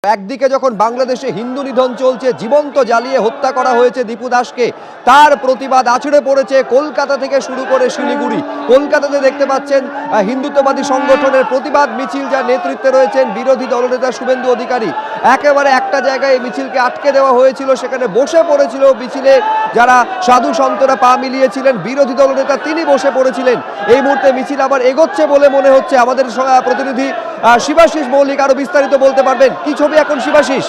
একদিকে যখন বাংলাদেশে হিন্দু নিধন চলছে, জীবন্ত জ্বালিয়ে হত্যা করা হয়েছে দীপু দাসকে, তার প্রতিবাদ আছড়ে পড়েছে কলকাতা থেকে শুরু করে শিলিগুড়ি। কলকাতাতে দেখতে পাচ্ছেন হিন্দুত্ববাদী সংগঠনের প্রতিবাদ মিছিল, যার নেতৃত্বে রয়েছেন বিরোধী দলনেতা শুভেন্দু অধিকারী। একেবারে একটা জায়গায় এই মিছিলকে আটকে দেওয়া হয়েছিল, সেখানে বসে পড়েছিল মিছিলে যারা সাধু সন্তরা পা মিলিয়েছিলেন, বিরোধী দলনেতা তিনি বসে পড়েছিলেন। এই মুহূর্তে মিছিল আবার এগোচ্ছে বলে মনে হচ্ছে। আমাদের প্রতিনিধি শিবাশিস মৌলিক আরো বিস্তারিত বলতে পারবেন। কি ছবি এখন শিবাশিস?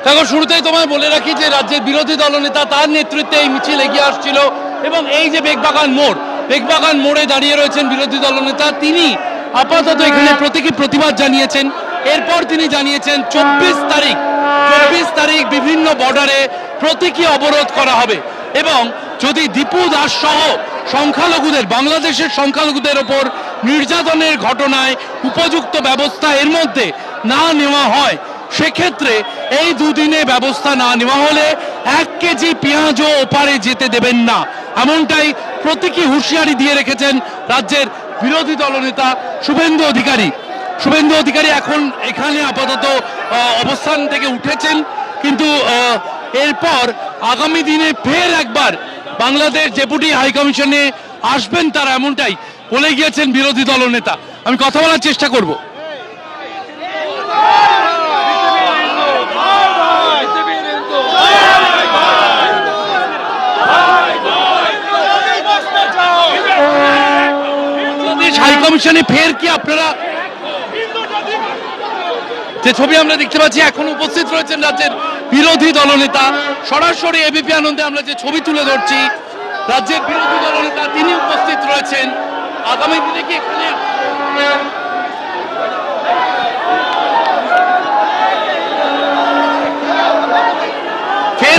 দেখো, শুরুতেই তোমায় বলে রাখি যে রাজ্যের বিরোধী দলনেতা তার নেতৃত্বে এই মিছিল এগিয়ে আসছিল এবং এই যে বেগবাগান মোড়ে দাঁড়িয়ে রয়েছেন বিরোধী দলনেতা, তিনি আপাতত এখানে প্রতীকী প্রতিবাদ জানিয়েছেন। এরপর তিনি জানিয়েছেন 24 তারিখ বিভিন্ন বর্ডারে প্রতীকী অবরোধ করা হবে এবং যদি দীপু দাস সহ সংখ্যালঘুদের, বাংলাদেশের সংখ্যালঘুদের ওপর নির্যাতনের ঘটনায় উপযুক্ত ব্যবস্থা এর মধ্যে না নেওয়া হয়, সেক্ষেত্রে এই দুদিনে ব্যবস্থা না নেওয়া হলে 1 কেজি পেঁয়াজও ওপারে যেতে দেবেন না, এমনটাই প্রতীকী হুঁশিয়ারি দিয়ে রেখেছেন রাজ্যের বিরোধী দলনেতা শুভেন্দু অধিকারী। এখন এখানে আপাতত অবস্থান থেকে উঠেছেন, কিন্তু এরপর আগামী দিনে ফের একবার বাংলাদেশ ডেপুটি হাইকমিশনে আসবেন তারা, এমনটাই বলে গিয়েছেন বিরোধী দলনেতা। আমি কথা বলার চেষ্টা করব। হাইকমিশনে ফের কি আপনারা, যে ছবি আমরা দেখতে পাচ্ছি, এখন উপস্থিত রয়েছেন রাজ্যের বিরোধী দলনেতা। সরাসরি এবিপি আনন্দে আমরা যে ছবি তুলে ধরছি, রাজ্যের বিরোধী দলনেতা তিনি উপস্থিত রয়েছেন। আগামী দিনে কি এখানে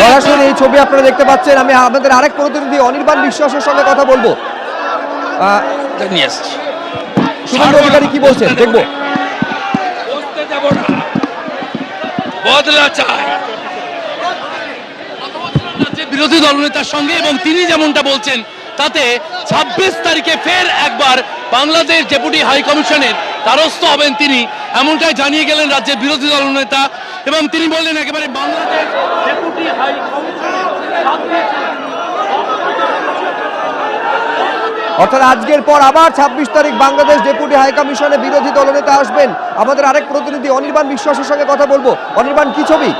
সরাসরি এই ছবি আপনারা দেখতে পাচ্ছেন। আমি আমাদের আরেক প্রতিনিধি অনির্বাণ বিশ্বাসের সঙ্গে কথা বলবো। শুভেন্দু অধিকারী কি বলছেন দেখবো। বদলা চাই বিরোধী দলনেতার সঙ্গে, এবং তিনি যেমনটা বলছেন তাতে 26 তারিখে ফের একবার বাংলাদেশ ডেপুটি হাইকমিশনের দ্বারস্থ হবেন তিনি, এমনটাই জানিয়ে গেলেন রাজ্যের বিরোধী দলনেতা। এবং তিনি বললেন একেবারে বাংলাদেশ ডেপুটি অর্থাৎ আজকের পর আবার 26 তারিখ বাংলাদেশ ডেপুটি হাইকমিশনে বিরোধী দলনেতা আসবেন। আমাদের আরেক প্রতিনিধি অনির্বাণ বিশ্বাসের সঙ্গে কথা বলবো। অনির্বাণ, কি ছবি?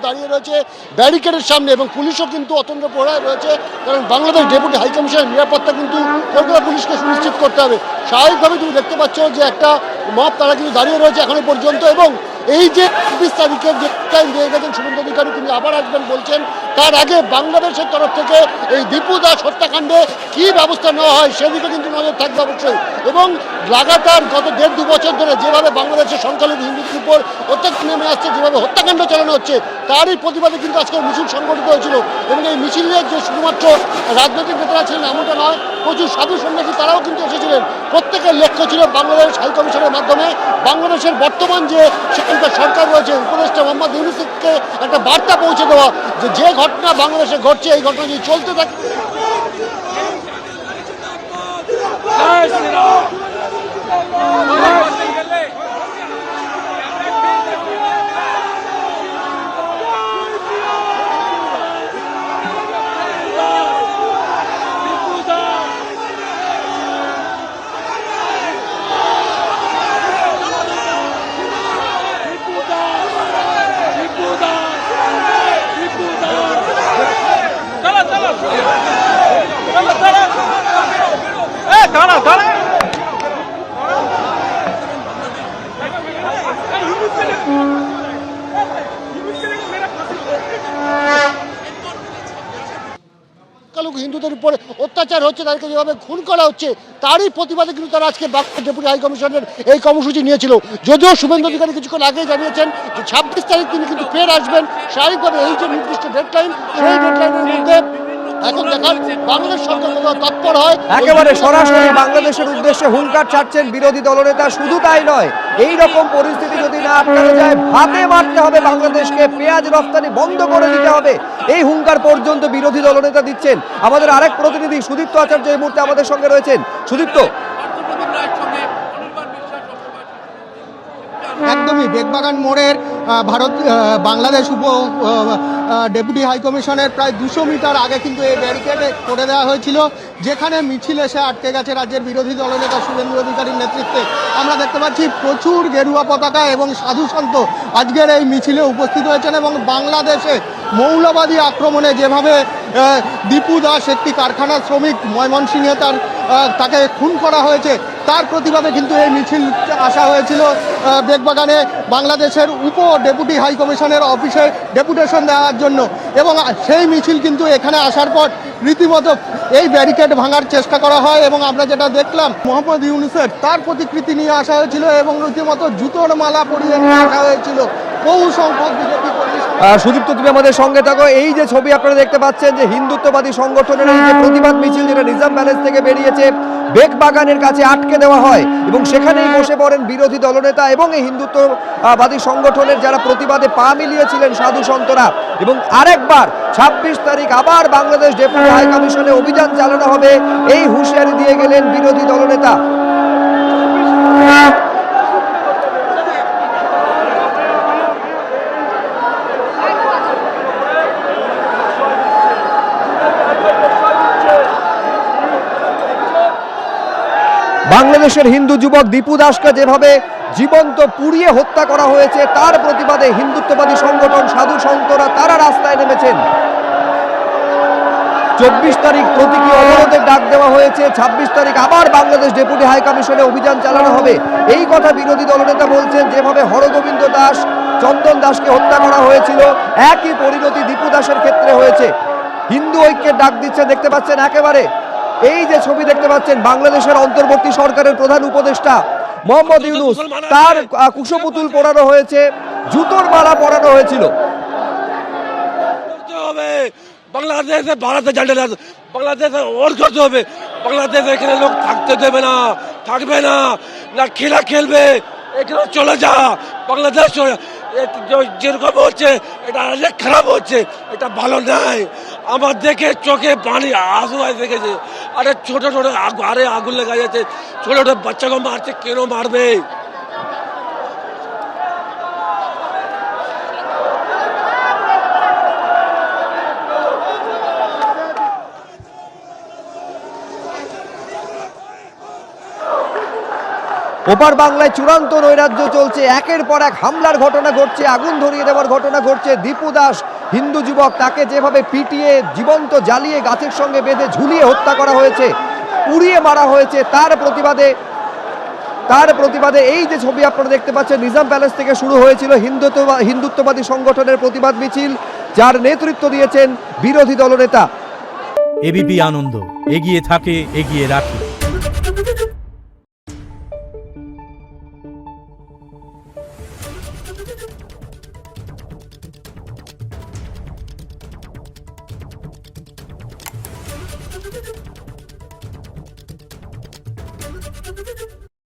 দাঁড়িয়ে রয়েছে ব্যারিকেডের সামনে এবং পুলিশও কিন্তু অতন্ত্র প্রহরায় রয়েছে, কারণ বাংলাদেশ ডেপুটি হাইকমিশনের নিরাপত্তা কিন্তু কলকাতা পুলিশকে সুনিশ্চিত করতে হবে। স্বাভাবিকভাবে তুমি দেখতে পাচ্ছ যে একটা মব তারা কিন্তু দাঁড়িয়ে রয়েছে এখনো পর্যন্ত। এবং এই যে 26 তারিখের যে টাইম দিয়ে গেছেন শুভেন্দু অধিকারী, তিনি আবার আসবেন বলছেন, তার আগে বাংলাদেশের তরফ থেকে এই দীপু দাস হত্যাকাণ্ডে কী ব্যবস্থা নেওয়া হয় সেদিকে কিন্তু নজর থাকবে অবশ্যই। এবং লাগাতার গত 1.5-2 বছর ধরে যেভাবে বাংলাদেশের সংখ্যালঘু হিন্দুদের উপর অত্যাচার নেমে আসছে, যেভাবে হত্যাকাণ্ড চালানো হচ্ছে, তারই প্রতিবাদে কিন্তু আজকের মিছিল সংগঠিত হয়েছিল। এবং এই মিছিলের যে শুধুমাত্র রাজনৈতিক নেতারা ছিলেন এমনটা নয়, প্রচুর সাধু সন্ন্যাসী তারাও কিন্তু এসেছিলেন। প্রত্যেকের লক্ষ্য ছিল বাংলাদেশ হাইকমিশনের মাধ্যমে বাংলাদেশের বর্তমান যে সেখানকার সরকার রয়েছে, উপদেষ্টা মোহাম্মদ ইউনূসকে একটা বার্তা পৌঁছে দেওয়া যে ঘটনা বাংলাদেশে ঘটছে, এই ঘটনা যদি চলতে থাকে হিন্দুদের উপরে অত্যাচার হচ্ছে, তাদেরকে যেভাবে খুন করা হচ্ছে, তারই প্রতিবাদে কিন্তু তারা আজকে বাংলাদেশ ডেপুটি হাইকমিশনের এই কর্মসূচি নিয়েছিল। যদিও শুভেন্দু অধিকারী কিছুক্ষণ আগেই জানিয়েছেন যে 26 তারিখ তিনি কিন্তু ফের আসবেন। স্বাভাবিকভাবে এই যে নির্দিষ্ট ডেডলাইন, সেই ডেডলাইনের মধ্যে এখন দেখার বাংলাদেশ সরকার কতটা তৎপর হয়। একেবারে সরাসরি বাংলাদেশের উদ্দেশ্যে হুঙ্কার ছাড়ছেন বিরোধী দলনেতা। শুধু তাই নয়, এই রকম পরিস্থিতি যদি না আটকানো যায়, ভাতে মারতে হবে বাংলাদেশকে, পেঁয়াজ রপ্তানি বন্ধ করে দিতে হবে, এই হুঙ্কার পর্যন্ত বিরোধী দলনেতা দিচ্ছেন। আমাদের আরেক প্রতিনিধি সুদীপ্ত আচার্য এই মুহূর্তে আমাদের সঙ্গে রয়েছেন। সুদীপ্ত, একদমই বেগবাগান মোড়ের বাংলাদেশ ডেপুটি হাইকমিশনের প্রায় 200 মিটার আগে কিন্তু এই ব্যারিকেড করে দেওয়া হয়েছিল, যেখানে মিছিল এসে আটকে গেছে রাজ্যের বিরোধী দলনেতা শুভেন্দু অধিকারীর নেতৃত্বে। আমরা দেখতে পাচ্ছি প্রচুর গেরুয়া পতাকা এবং সাধু সন্ত আজকের এই মিছিলে উপস্থিত হয়েছেন এবং বাংলাদেশে মৌলবাদী আক্রমণে যেভাবে দীপু দাস একটি কারখানার শ্রমিক ময়মনসিংহে তাকে খুন করা হয়েছে, তার প্রতিবাদে কিন্তু এই মিছিল আসা হয়েছিল বেগবাগানে বাংলাদেশের ডেপুটি হাই কমিশনের অফিসে ডেপুটেশন দেওয়ার জন্য। এবং সেই মিছিল কিন্তু এখানে আসার পর রীতিমতো এই ব্যারিকেড ভাঙার চেষ্টা করা হয় এবং আমরা যেটা দেখলাম মোহাম্মদ ইউনুসের তার প্রতিকৃতি নিয়ে আসা হয়েছিল এবং রীতিমতো জুতোর মালা পরিয়ে নিয়ে আসা হয়েছিল। বহু সংখ্যক বিজেপি কর্মী। সুদীপ্ত, তুমি আমাদের সঙ্গে থাকো। এই যে ছবি আপনারা দেখতে পাচ্ছেন, যে হিন্দুত্ববাদী সংগঠনের এই যে প্রতিবাদ মিছিল, যেটা নিজাম প্যালেস থেকে বেরিয়েছে, বেগবাগানের কাছে আটকে দেওয়া হয় এবং সেখানেই বসে পড়েন বিরোধী দলনেতা এবং এই হিন্দুত্ববাদী সংগঠনের যারা প্রতিবাদে পা মিলিয়েছিলেন সাধু সন্তরা। এবং আরেকবার 26 তারিখ আবার বাংলাদেশ ডেপুটি হাই কমিশনে অভিযান চালানো হবে, এই হুঁশিয়ারি দিয়ে গেলেন বিরোধী দলনেতা। বাংলাদেশের হিন্দু যুবক দীপু দাসকে যেভাবে জীবন্ত পুড়িয়ে হত্যা করা হয়েছে, তার প্রতিবাদে হিন্দুত্ববাদী সংগঠন সাধু সন্তরা তারা রাস্তায় নেমেছেন। 24 তারিখ প্রতীকী অবরোধের ডাক দেওয়া হয়েছে, 26 তারিখ আবার বাংলাদেশ ডেপুটি হাই কমিশনে অভিযান চালানো হবে, এই কথা বিরোধী দলনেতা বলছেন। যেভাবে হরগোবিন্দ দাস, চন্দন দাসকে হত্যা করা হয়েছিল, একই পরিণতি দীপু দাসের ক্ষেত্রে হয়েছে। হিন্দু ঐক্যের ডাক দিচ্ছে, দেখতে পাচ্ছেন একেবারে এই যে ছবি দেখতে পাচ্ছেন, বাংলাদেশের অন্তর্বর্তী সরকারের প্রধান উপদেষ্টা মোহাম্মদ ইউনুস, তার কুশপুতুল পরানো হয়েছে, জুতোর মালা পরানো হয়েছিল। বাংলাদেশে ভারতের ঝান্ডা বাংলাদেশে ওর করতে হবে। বাংলাদেশে এখানে লোক থাকতে দেবে না, থাকবে না, না খেলা খেলবে, এখানে চলে যা, বাংলাদেশ চলে। যেরকম হচ্ছে এটা অনেক খারাপ হচ্ছে, এটা ভালো নাই। আমার দেখে চোখে পানি আসু দেখেছে। আরে ছোট ছোট আগুন লেগে যাচ্ছে, ছোট ছোট বাচ্চাকে মারছে, কেন মারবে? ওপার বাংলায় চূড়ান্ত নৈরাজ্য চলছে, একের পর এক হামলার ঘটনা ঘটছে, আগুন ধরিয়ে দেওয়ার ঘটনা ঘটছে। দীপু দাস হিন্দু যুবক, তাকে যেভাবে পিটিয়ে জীবন্ত জ্বালিয়ে গাছের সঙ্গে বেঁধে ঝুলিয়ে হত্যা করা হয়েছে, পুড়িয়ে মারা হয়েছে, তার প্রতিবাদে এই যে ছবি আপনারা দেখতে পাচ্ছেন, নিজাম প্যালেস থেকে শুরু হয়েছিল হিন্দুত্ববাদী সংগঠনের প্রতিবাদ মিছিল, যার নেতৃত্ব দিয়েছেন বিরোধী দলনেতা। এবিপি আনন্দ, এগিয়ে থাকে, এগিয়ে রাখে। Thank you.